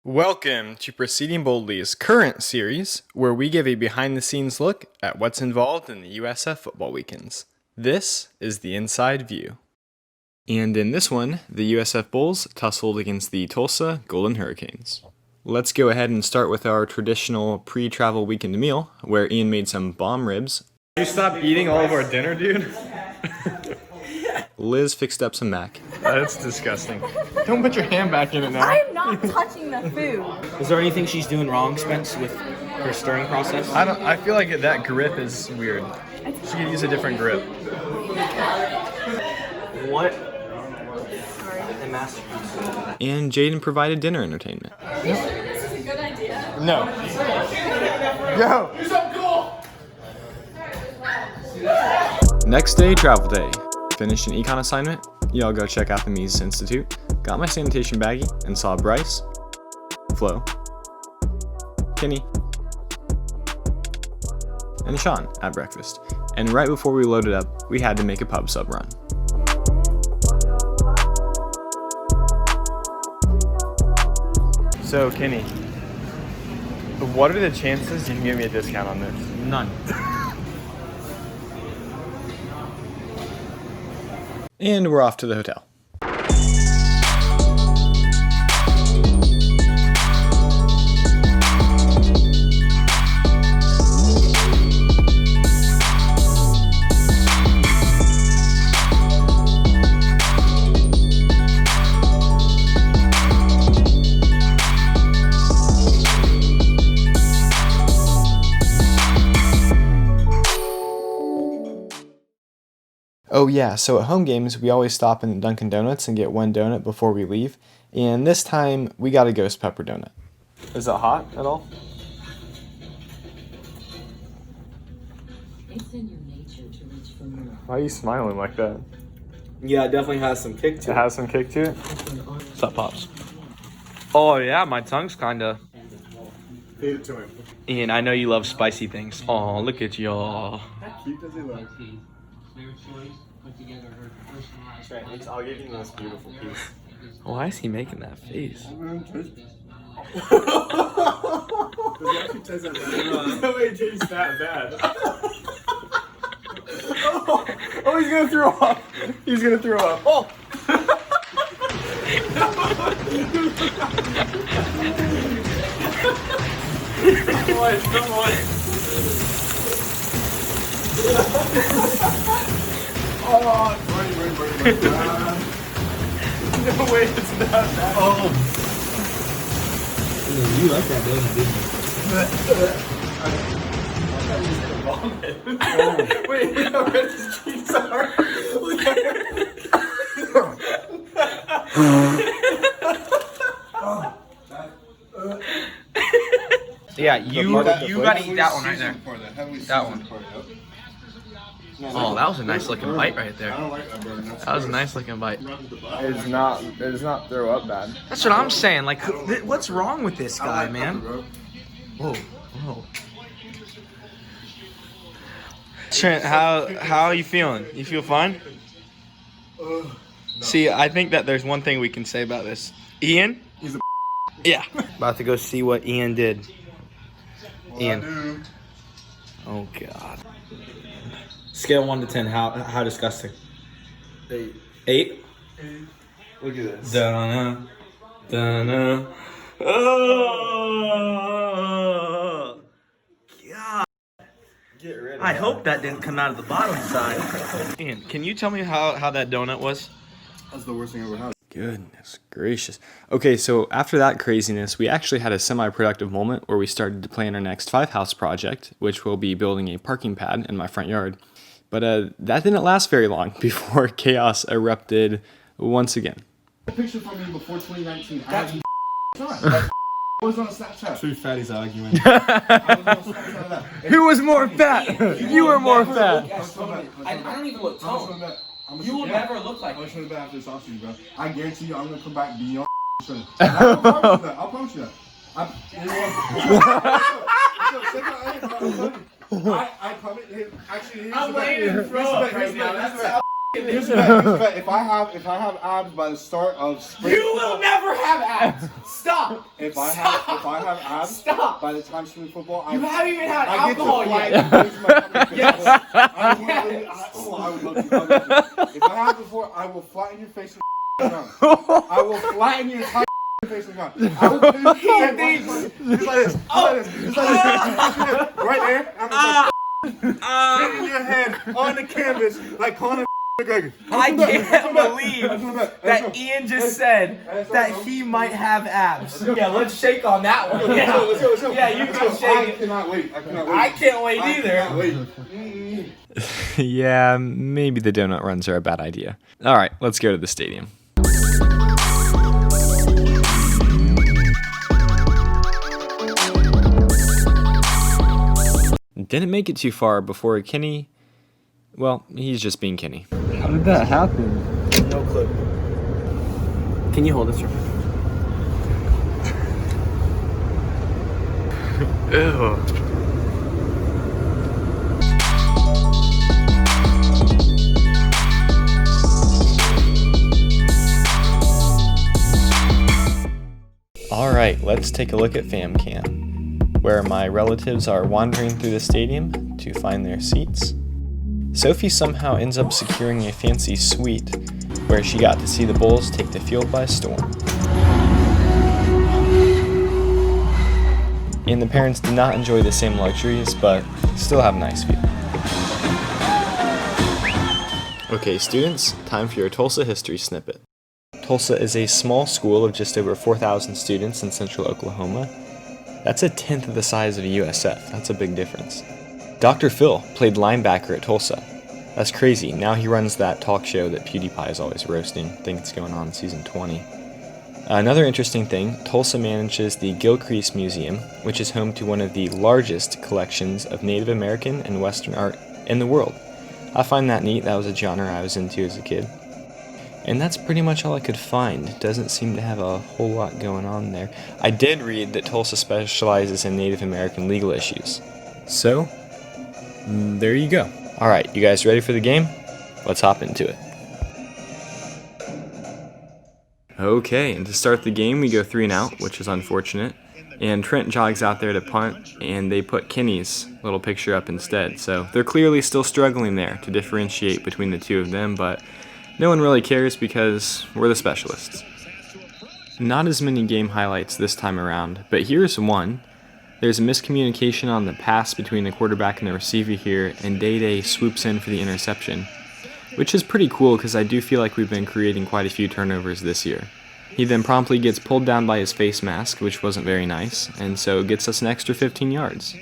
Welcome to Proceeding Boldly's current series, where we give a behind-the-scenes look at what's involved in the USF football weekends. This is the Inside View. And in this one, the USF Bulls tussled against the Tulsa Golden Hurricanes. Let's go ahead and start with our traditional pre-travel weekend meal, where Ian made some bomb ribs. You stop eating all of our dinner, dude? Liz fixed up some mac. That's disgusting. Don't put your hand back in it now. I'm not touching the food. Is there anything she's doing wrong, Spence, with her stirring process? I feel like that grip is weird. She could use a different grip. What? And Jaden provided dinner entertainment. This is a good idea. No. Go! Next day, travel day. Finished an econ assignment. Y'all go check out the Mises Institute. Got my sanitation baggie and saw Bryce, Flo, Kenny, and Sean at breakfast. And right before we loaded up, we had to make a pub sub run. So, Kenny, what are the chances you can give me a discount on this? None. And we're off to the hotel. Oh yeah, so at home games, we always stop in the Dunkin' Donuts and get one donut before we leave. And this time, we got a ghost pepper donut. Is it hot at all? It's in your nature to reach for more. Why are you smiling like that? Yeah, it definitely has some kick to It it. has some kick to it? What's up, Pops? Oh, yeah, my tongue's kinda... Feed it to him. Ian, I know you love spicy things. Oh, look at y'all. How cute does he look? Trent, I'll give you the most beautiful piece. Why is he making that face? Does it actually taste that bad? No way it tastes that bad. Oh, he's gonna throw up. He's gonna throw up. Oh! Come on. Oh, right. No way it's that bad. Oh. You like that donut, didn't you? Wait, look how red his cheeks are. Look how Yeah, you gotta eat that one right there. That one. Oh, that was a nice looking bite right there. I don't like that burger. That was a nice looking bite. It does not throw up bad. That's what I'm saying. Like, what's wrong with this guy, man? Whoa. Trent, how are you feeling? You feel fine? See, I think that there's one thing we can say about this. Ian? He's a Yeah. About to go see what Ian did. Ian. Oh, God. Scale 1 to 10, how disgusting? 8. 8? Look at this. Da-na. Oh, God. Get rid of I hope that didn't come out of the bottom side. Ian, can you tell me how that donut was? That's the worst thing I ever had. Goodness gracious. Okay, so after that craziness, we actually had a semi-productive moment where we started to plan our next 5-house project, which will be building a parking pad in my front yard. But that didn't last very long before chaos erupted once again. A picture from me before 2019. I was on Snapchat. Two fatties arguing. I was on Snapchat. Who was more fat? You were more fat. I don't even look tall. You will never look like I'm gonna show you back after this offseason, bro. I guarantee you I'm gonna come back beyond. I'll promise you that. I promise. Actually, I'm waiting for right now. Here's the bet. If I have abs by the start of spring, You will never have abs. Stop! If I have abs, Stop! by the time spring football, You haven't even had I get to alcohol fly yet. into my fucking face. I would love to. If I have before, I will flatten your face to the ground. I will flatten your entire face to the ground. I will put your just like this, just like this, right there. I'm just like, hitting your head on the canvas like Conor McGregor. I can't believe that Ian just said that he might have abs. Yeah, let's shake on that one. Let's go. Yeah, you can shake it. I cannot wait. I can't wait either. I cannot wait. Yeah, maybe the donut runs are a bad idea. All right, let's go to the stadium. Didn't make it too far before Kenny. Well, he's just being Kenny. How did that happen? No clue. Can you hold this? Ew. Alright, let's take a look at FamCam, where my relatives are wandering through the stadium to find their seats. Sophie somehow ends up securing a fancy suite where she got to see the Bulls take the field by storm. And the parents did not enjoy the same luxuries, but still have a nice view. Okay, students, time for your Tulsa history snippet. Tulsa is a small school of just over 4,000 students in central Oklahoma. That's a tenth of the size of USF. That's a big difference. Dr. Phil played linebacker at Tulsa. That's crazy. Now he runs that talk show that PewDiePie is always roasting. I think it's going on in season 20. Another interesting thing, Tulsa manages the Gilcrease Museum, which is home to one of the largest collections of Native American and Western art in the world. I find that neat. That was a genre I was into as a kid. And that's pretty much all I could find. Doesn't seem to have a whole lot going on there. I did read that Tulsa specializes in Native American legal issues. So, there you go. Alright, you guys ready for the game? Let's hop into it. Okay, and to start the game we go 3 and out, which is unfortunate. And Trent jogs out there to punt, and they put Kenny's little picture up instead. So they're clearly still struggling there to differentiate between the two of them, but no one really cares because we're the specialists. Not as many game highlights this time around, but here's one. There's a miscommunication on the pass between the quarterback and the receiver here, and Day swoops in for the interception, which is pretty cool because I do feel like we've been creating quite a few turnovers this year. He then promptly gets pulled down by his face mask, which wasn't very nice, and so gets us an extra 15 yards.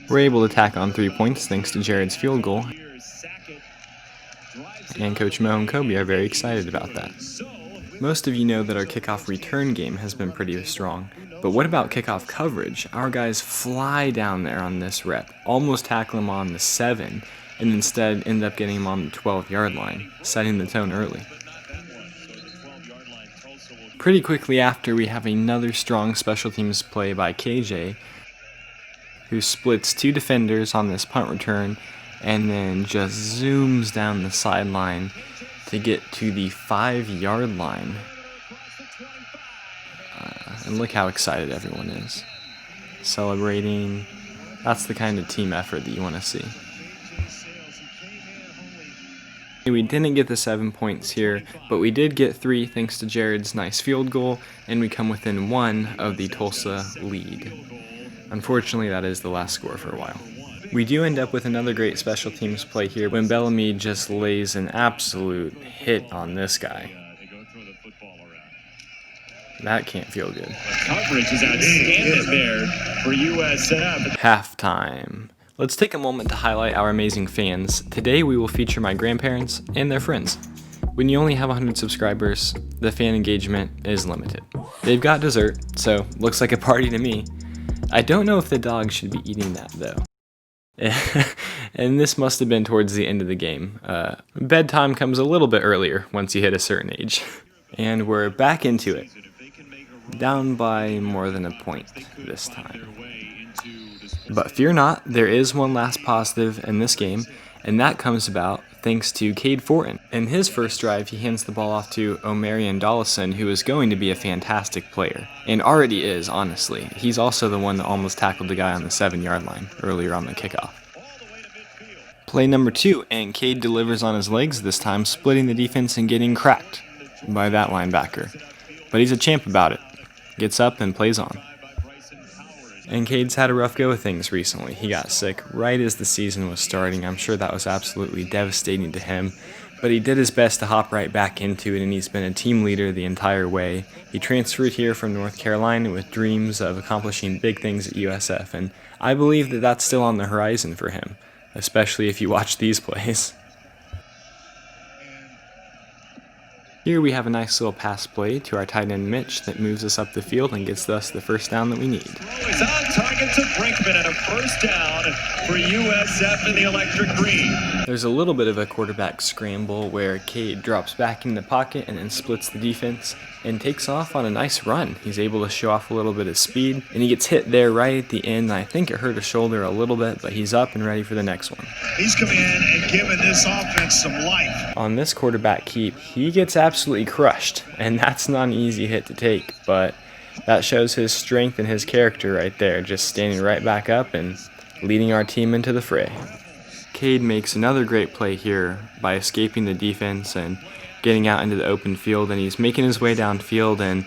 We're able to tack on 3 points thanks to Jared's field goal, and Coach Mo and Kobe are very excited about that. Most of you know that our kickoff return game has been pretty strong, but what about kickoff coverage? Our guys fly down there on this rep, almost tackle him on the 7, and instead end up getting him on the 12-yard line, setting the tone early. Pretty quickly after, we have another strong special teams play by KJ, who splits 2 defenders on this punt return and then just zooms down the sideline to get to the 5-yard line. And look how excited everyone is. Celebrating. That's the kind of team effort that you want to see. We didn't get the 7 points here, but we did get 3 thanks to Jared's nice field goal, and we come within 1 of the Tulsa lead. Unfortunately, that is the last score for a while. We do end up with another great special teams play here when Bellamy just lays an absolute hit on this guy. That can't feel good. Coverage is outstanding there for USF. Halftime. Let's take a moment to highlight our amazing fans. Today we will feature my grandparents and their friends. When you only have 100 subscribers, the fan engagement is limited. They've got dessert, so looks like a party to me. I don't know if the dog should be eating that though. And this must have been towards the end of the game. Bedtime comes a little bit earlier once you hit a certain age. And we're back into it. Down by more than a point this time. But fear not, there is one last positive in this game, and that comes about thanks to Cade Fortin. In his first drive, he hands the ball off to Omarion Dollison, who is going to be a fantastic player. And already is, honestly. He's also the one that almost tackled the guy on the 7-yard line earlier on the kickoff. Play number 2, and Cade delivers on his legs, this time splitting the defense and getting cracked by that linebacker. But he's a champ about it. Gets up and plays on. And Cade's had a rough go of things recently. He got sick right as the season was starting. I'm sure that was absolutely devastating to him. But he did his best to hop right back into it, and he's been a team leader the entire way. He transferred here from North Carolina with dreams of accomplishing big things at USF, and I believe that that's still on the horizon for him, especially if you watch these plays. Here we have a nice little pass play to our tight end Mitch that moves us up the field and gets us the first down that we need. He's on target to Brinkman and a first down for USF in the electric green. There's a little bit of a quarterback scramble where Cade drops back in the pocket and then splits the defense and takes off on a nice run. He's able to show off a little bit of speed, and he gets hit there right at the end. I think it hurt his shoulder a little bit, but he's up and ready for the next one. He's coming in and giving this offense some life. On this quarterback keep, he gets absolutely crushed, and that's not an easy hit to take, but that shows his strength and his character right there, just standing right back up and leading our team into the fray. Cade makes another great play here by escaping the defense and getting out into the open field, and he's making his way downfield, and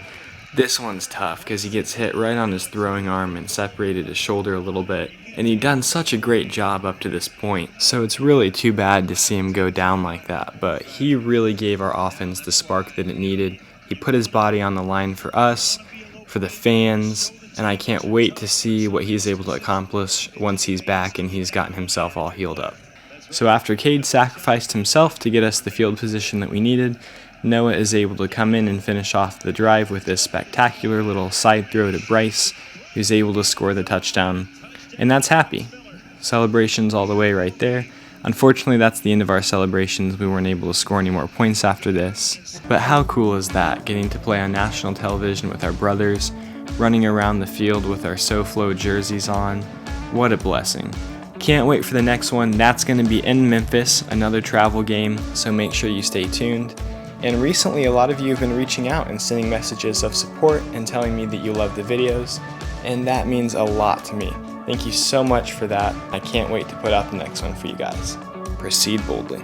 this one's tough because he gets hit right on his throwing arm and separated his shoulder a little bit, and he'd done such a great job up to this point, so it's really too bad to see him go down like that, but he really gave our offense the spark that it needed. He put his body on the line for us, for the fans, and I can't wait to see what he's able to accomplish once he's back and he's gotten himself all healed up. So after Cade sacrificed himself to get us the field position that we needed, Noah is able to come in and finish off the drive with this spectacular little side throw to Bryce, who's able to score the touchdown. And that's happy. Celebrations all the way right there. Unfortunately, that's the end of our celebrations. We weren't able to score any more points after this. But how cool is that, getting to play on national television with our brothers, running around the field with our SoFlo jerseys on? What a blessing. Can't wait for the next one. That's going to be in Memphis, another travel game, so make sure you stay tuned. And recently, a lot of you have been reaching out and sending messages of support and telling me that you love the videos, and that means a lot to me. Thank you so much for that. I can't wait to put out the next one for you guys. Proceed boldly.